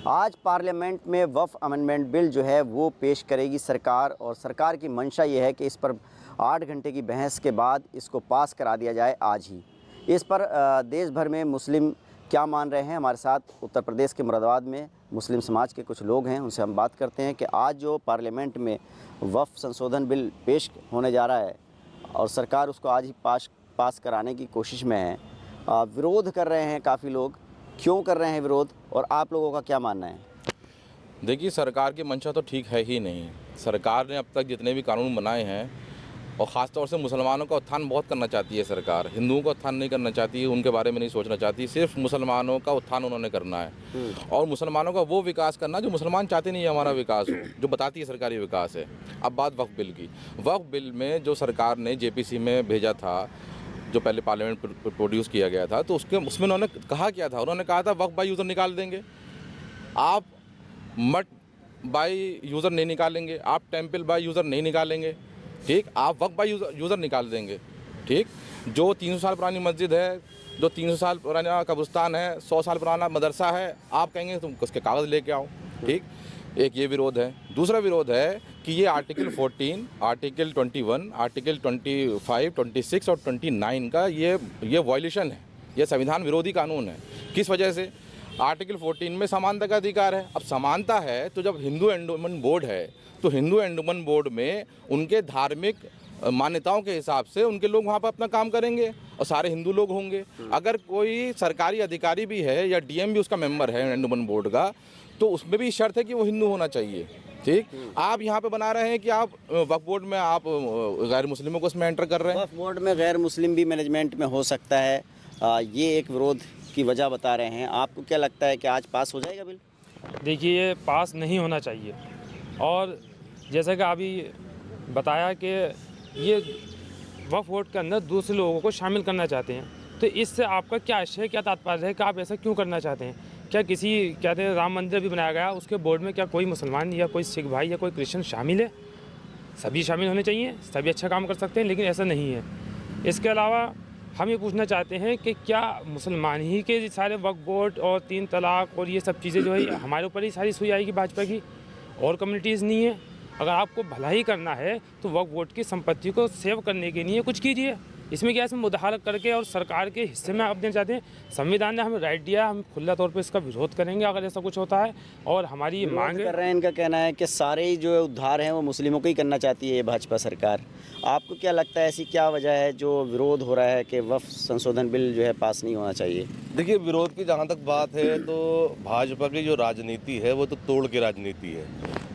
आज पार्लियामेंट में वक्फ amendment bill जो है वो पेश करेगी सरकार, और सरकार की मंशा ये है कि इस पर 8 घंटे की बहस के बाद इसको पास करा दिया जाए आज ही। इस पर देश भर में मुस्लिम क्या मान रहे हैं। हमारे साथ उत्तर प्रदेश के मुरादाबाद में मुस्लिम समाज के कुछ लोग हैं, उनसे हम बात करते हैं कि आज जो पार्लियामेंट में वक्फ संशोधन बिल पेश होने जा रहा है और सरकार उसको आज ही पास कराने की कोशिश में है। विरोध कर रहे हैं काफ़ी लोग। क्यों कर रहे हैं विरोध, और आप लोगों का क्या मानना है? देखिए, सरकार की मंशा तो ठीक है ही नहीं। सरकार ने अब तक जितने भी कानून बनाए हैं, और ख़ास तौर से मुसलमानों का उत्थान बहुत करना चाहती है सरकार। हिंदुओं का उत्थान नहीं करना चाहती, उनके बारे में नहीं सोचना चाहती। सिर्फ मुसलमानों का उत्थान उन्होंने करना है, और मुसलमानों का वो विकास करना जो मुसलमान चाहते नहीं है हमारा विकास हो, जो बताती है सरकारी विकास है। अब बात वक्फ बिल की। वक्फ बिल में जो सरकार ने JPC में भेजा था, जो पहले पार्लियामेंट प्रोड्यूस किया गया था, तो उसमें उन्होंने कहा क्या था? उन्होंने कहा था वक्फ बाय यूज़र निकाल देंगे, आप मठ बाय यूज़र नहीं निकालेंगे, आप टेम्पल बाय यूज़र नहीं निकालेंगे, ठीक, आप वक्फ बाय यूज़र निकाल देंगे, ठीक। जो 300 साल पुरानी मस्जिद है, जो 300 साल पुराना कब्रिस्तान है, 100 साल पुराना मदरसा है, आप कहेंगे तुम उसके कागज़ लेके आओ, ठीक। एक ये विरोध है। दूसरा विरोध है कि ये आर्टिकल 14, आर्टिकल 21, आर्टिकल 25, 26 और 29 का ये वॉयलेशन है, ये संविधान विरोधी कानून है। किस वजह से? आर्टिकल 14 में समानता का अधिकार है। अब समानता है तो जब हिंदू एंडोमेंट बोर्ड है, तो हिंदू एंडोमेंट बोर्ड में उनके धार्मिक मान्यताओं के हिसाब से उनके लोग वहाँ पर अपना काम करेंगे और सारे हिंदू लोग होंगे। अगर कोई सरकारी अधिकारी भी है या DM भी उसका मेंबर है एंडोमेंट बोर्ड का, तो उसमें भी शर्त है कि वो हिंदू होना चाहिए, ठीक। आप यहाँ पे बना रहे हैं कि आप वक्फ बोर्ड में आप गैर मुस्लिमों को उसमें एंटर कर रहे हैं। वक्फ बोर्ड में गैर मुस्लिम भी मैनेजमेंट में हो सकता है, ये एक विरोध की वजह बता रहे हैं। आपको क्या लगता है कि आज पास हो जाएगा बिल? देखिए, ये पास नहीं होना चाहिए, और जैसा कि अभी बताया कि ये वक्फ बोर्ड के अंदर दूसरे लोगों को शामिल करना चाहते हैं, तो इससे आपका क्या आशय, क्या तात्पर्य है कि आप ऐसा क्यों करना चाहते हैं? क्या किसी कहते हैं राम मंदिर भी बनाया गया, उसके बोर्ड में क्या कोई मुसलमान या कोई सिख भाई या कोई क्रिश्चियन शामिल है? सभी शामिल होने चाहिए, सभी अच्छा काम कर सकते हैं, लेकिन ऐसा नहीं है। इसके अलावा हम ये पूछना चाहते हैं कि क्या मुसलमान ही के सारे वक्फ बोर्ड और 3 तलाक और ये सब चीज़ें जो है हमारे ऊपर ही सारी सुई आएगी भाजपा की, और कम्युनिटीज़ नहीं है? अगर आपको भला ही करना है तो वक्फ बोर्ड की संपत्ति को सेव करने के लिए कुछ कीजिए। इसमें क्या, इसमें मुदाखलत करके और सरकार के हिस्से में आप देना चाहते हैं? संविधान ने हमें राइट दिया, हम खुला तौर पे इसका विरोध करेंगे अगर ऐसा कुछ होता है। और हमारी मांग कर रहे हैं, इनका कहना है कि सारे ही जो उद्धार हैं वो मुस्लिमों को ही करना चाहती है ये भाजपा सरकार। आपको क्या लगता है, ऐसी क्या वजह है जो विरोध हो रहा है कि वक्फ संशोधन बिल जो है पास नहीं होना चाहिए? देखिए, विरोध की जहाँ तक बात है तो भाजपा की जो राजनीति है वो तो तोड़ की राजनीति है।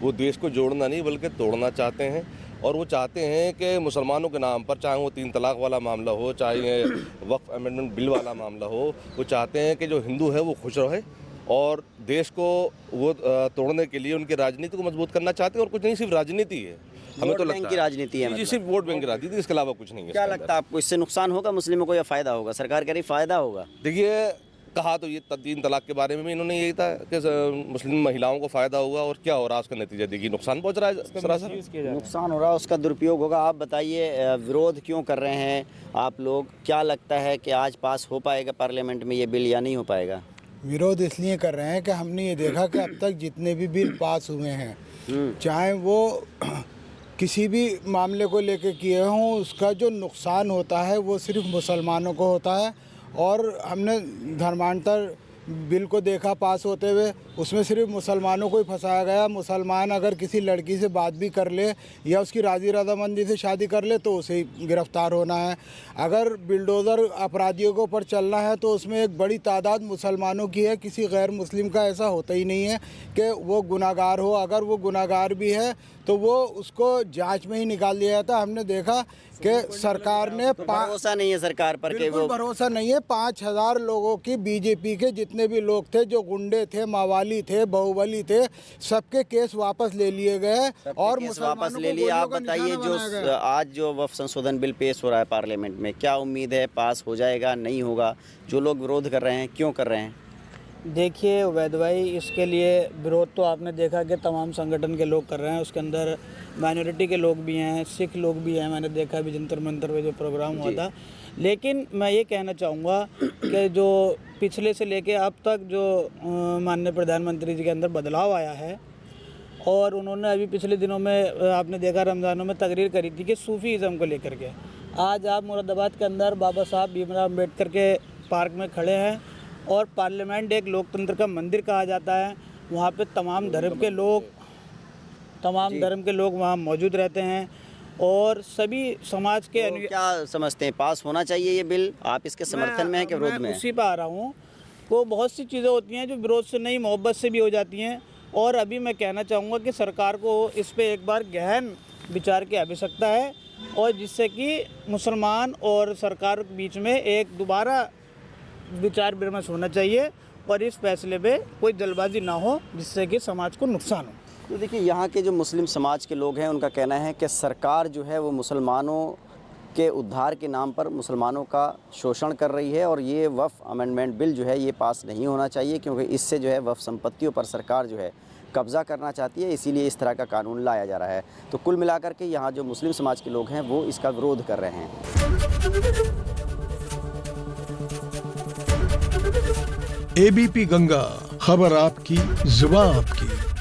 वो देश को जोड़ना नहीं बल्कि तोड़ना चाहते हैं, और वो चाहते हैं कि मुसलमानों के नाम पर, चाहे वो 3 तलाक वाला मामला हो, चाहे वक्फ अमेंडमेंट बिल वाला मामला हो, वो चाहते हैं कि जो हिंदू है वो खुश रहे, और देश को वो तोड़ने के लिए उनकी राजनीति को मजबूत करना चाहते हैं। और कुछ नहीं, सिर्फ राजनीति है, हमें तो लगता है की राजनीति है, जी, सिर्फ वोट बैंक की राजनीति, इसके अलावा कुछ नहीं है। क्या लगता है आपको, इससे नुकसान होगा मुस्लिमों को या फ़ायदा होगा? सरकार कह रही फ़ायदा होगा। देखिए, कहा तो ये 3 तलाक के बारे में भी इन्होंने यही था कि मुस्लिम महिलाओं को फ़ायदा होगा, और क्या हो रहा है उसका नतीजा देखिए, नुकसान पहुंच रहा है सरासर। नुकसान हो रहा है, उसका दुरुपयोग होगा। आप बताइए, विरोध क्यों कर रहे हैं आप लोग? क्या लगता है कि आज पास हो पाएगा पार्लियामेंट में ये बिल या नहीं हो पाएगा? विरोध इसलिए कर रहे हैं कि हमने ये देखा कि अब तक जितने भी बिल पास हुए हैं, चाहे वो किसी भी मामले को लेकर किए हों, उसका जो नुकसान होता है वो सिर्फ मुसलमानों को होता है। और हमने धर्मांतर बिल को देखा पास होते हुए, उसमें सिर्फ मुसलमानों को ही फंसाया गया। मुसलमान अगर किसी लड़की से बात भी कर ले या उसकी राज़ी रजामंदी से शादी कर ले तो उसे ही गिरफ्तार होना है। अगर बिल्डोज़र अपराधियों के ऊपर चलना है तो उसमें एक बड़ी तादाद मुसलमानों की है, किसी गैर मुस्लिम का ऐसा होता ही नहीं है कि वो गुनाहगार हो। अगर वो गुनाहगार भी है तो वो उसको जांच में ही निकाल दिया जाता। हमने देखा कि सरकार ने भरोसा नहीं है सरकार पर, कि वो भरोसा नहीं है। 5000 लोगों की BJP के जितने भी लोग थे, जो गुंडे थे, मावाली थे, बाहुबली थे, सबके केस वापस ले लिए गए और केस वापस ले लिए। आप बताइए, जो आज जो वक्फ संशोधन बिल पेश हो रहा है पार्लियामेंट में, क्या उम्मीद है पास हो जाएगा, नहीं होगा? जो लोग विरोध कर रहे हैं, क्यों कर रहे हैं? देखिए वैद भाई, इसके लिए विरोध तो आपने देखा कि तमाम संगठन के लोग कर रहे हैं। उसके अंदर माइनॉरिटी के लोग भी हैं, सिख लोग भी हैं। मैंने देखा भी जंतर मंतर में जो प्रोग्राम हुआ था। लेकिन मैं ये कहना चाहूँगा कि जो पिछले से लेके अब तक जो माननीय प्रधानमंत्री जी के अंदर बदलाव आया है, और उन्होंने अभी पिछले दिनों में आपने देखा रमज़ानों में तकरीर करी थी कि सूफीज़म को लेकर के। आज आप मुरादाबाद के अंदर बाबा साहब भीमराव अम्बेडकर के पार्क में खड़े हैं, और पार्लियामेंट एक लोकतंत्र का मंदिर कहा जाता है। वहाँ पे तमाम धर्म के लोग वहाँ मौजूद रहते हैं, और सभी समाज के तो क्या समझते हैं, पास होना चाहिए ये बिल? आप इसके समर्थन में हैं कि विरोध में मैं हैं? उसी पर आ रहा हूँ। तो बहुत सी चीज़ें होती हैं जो विरोध से नहीं, मोहब्बत से भी हो जाती हैं। और अभी मैं कहना चाहूँगा कि सरकार को इस पे एक बार गहन विचार की आवश्यकता है, और जिससे कि मुसलमान और सरकार के बीच में एक दोबारा विचार विमर्श होना चाहिए, और इस फैसले पे कोई जल्दबाजी ना हो जिससे कि समाज को नुकसान हो। तो देखिए, यहाँ के जो मुस्लिम समाज के लोग हैं उनका कहना है कि सरकार जो है वो मुसलमानों के उद्धार के नाम पर मुसलमानों का शोषण कर रही है, और ये वफ़ अमेंडमेंट बिल जो है ये पास नहीं होना चाहिए, क्योंकि इससे जो है वफ़ संपत्तियों पर सरकार जो है कब्ज़ा करना चाहती है, इसीलिए इस तरह का कानून लाया जा रहा है। तो कुल मिलाकर के यहाँ जो मुस्लिम समाज के लोग हैं वो इसका विरोध कर रहे हैं। एबीपी गंगा, खबर आपकी, जुबान आपकी।